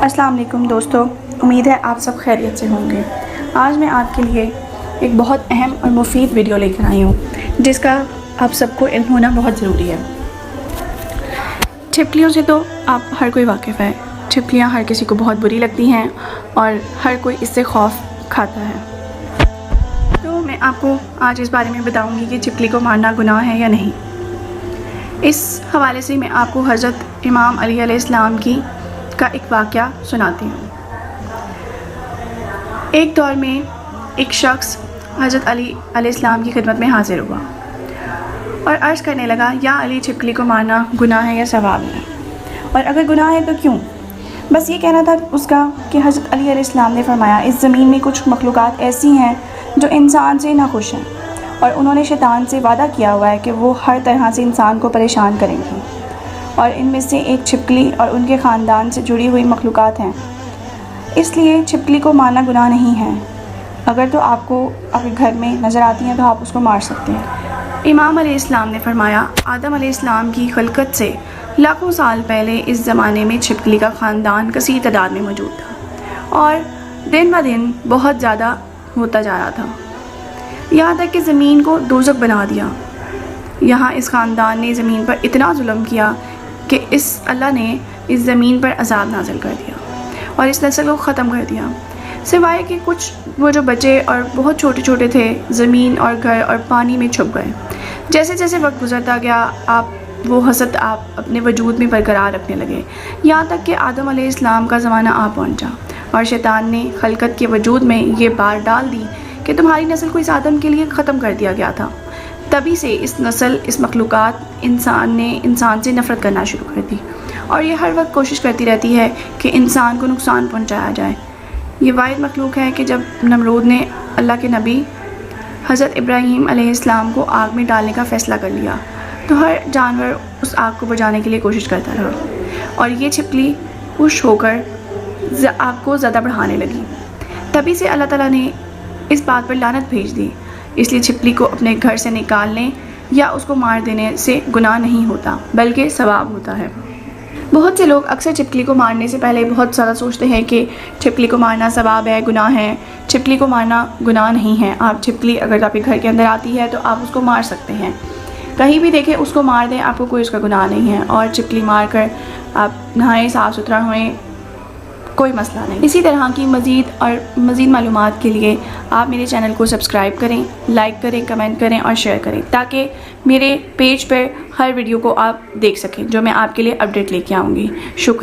अस्सलाम वालेकुम दोस्तों, उम्मीद है आप सब खैरियत से होंगे। आज मैं आपके लिए एक बहुत अहम और मुफीद वीडियो लेकर आई हूँ जिसका आप सबको इल्म होना बहुत ज़रूरी है। छिपकलियों से तो आप हर कोई वाकिफ़ है। छिपकलियाँ हर किसी को बहुत बुरी लगती हैं और हर कोई इससे खौफ खाता है। तो मैं आपको आज इस बारे में बताऊँगी कि छिपकली को मारना गुनाह है या नहीं। इस हवाले से मैं आपको हज़रत इमाम अली अलैहिस्सलाम का एक वाक़या सुनाती हूँ। एक दौर में एक शख्स हज़रत अली अलैहिस्सलाम की खिदमत में हाज़िर हुआ और अर्ज़ करने लगा, या अली, छिपकली को मारना गुनाह है या सवाब है, और अगर गुनाह है तो क्यों? बस ये कहना था उसका कि हज़रत अली अलैहिस्सलाम ने फरमाया, इस ज़मीन में कुछ मखलूक़ात ऐसी हैं जो इंसान से नाखुश हैं और उन्होंने शैतान से वादा किया हुआ है कि वो हर तरह से इंसान को परेशान करेंगी, और इनमें से एक छिपकली और उनके ख़ानदान से जुड़ी हुई मखलूक़ात हैं। इसलिए छिपकली को मारना गुनाह नहीं है। अगर तो आपको आपके घर में नज़र आती हैं तो आप उसको मार सकते हैं। इमाम अलैहिस्सलाम ने फरमाया, आदम अलैहिस्सलाम की खिलकत से लाखों साल पहले इस ज़माने में छिपकली का ख़ानदान कसीर तादाद में मौजूद था और दिन ब दिन बहुत ज़्यादा होता जा रहा था, यहाँ तक कि ज़मीन को दोज़ख बना दिया। यहाँ इस ख़ानदान ने ज़मीन पर इतना जुल्म किया कि अल्लाह ने इस ज़मीन पर अज़ाब नाज़िल कर दिया और इस नस्ल को ख़त्म कर दिया, सिवाय कि कुछ वो जो बचे और बहुत छोटे छोटे थे, ज़मीन और घर और पानी में छुप गए। जैसे जैसे वक्त गुज़रता गया वो हसद अपने वजूद में बरकरार रखने लगे, यहाँ तक कि आदम अलैहिस्सलाम का ज़माना आ पहुँचा और शैतान ने खलकत के वजूद में ये बात डाल दी कि तुम्हारी नस्ल को इस आदम के लिए ख़त्म कर दिया गया था। तभी से इस नस्ल, इस मखलूक़ात ने इंसान से नफ़रत करना शुरू कर दी और ये हर वक्त कोशिश करती रहती है कि इंसान को नुकसान पहुंचाया जाए। ये वाहिद मखलूक है कि जब नमरूद ने अल्लाह के नबी हज़रत इब्राहीम अलैहिस्सलाम को आग में डालने का फ़ैसला कर लिया तो हर जानवर उस आग को बुझाने के लिए कोशिश करता रहा और ये छिपकली खुश होकर आग को ज़्यादा बढ़ाने लगी। तभी से अल्लाह ताला ने इस बात पर लानत भेज दी। इसलिए छिपकली को अपने घर से निकालने या उसको मार देने से गुनाह नहीं होता, बल्कि सवाब होता है। बहुत से लोग अक्सर छिपकली को मारने से पहले बहुत ज़्यादा सोचते हैं कि छिपकली को मारना सवाब है, गुनाह है। छिपकली को मारना गुनाह नहीं है। आप छिपकली अगर आपके घर के अंदर आती है तो आप उसको मार सकते हैं, कहीं भी देखें उसको मार दें, आपको कोई उसका गुनाह नहीं है। और छिपकली मार कर आप नहाएं, साफ़ सुथरा होएं, कोई मसला नहीं। इसी तरह की मज़ीद मालूमात के लिए आप मेरे चैनल को सब्सक्राइब करें, लाइक करें, कमेंट करें और शेयर करें, ताकि मेरे पेज पर हर वीडियो को आप देख सकें जो मैं आपके लिए अपडेट लेके आऊँगी। शुक्रिया।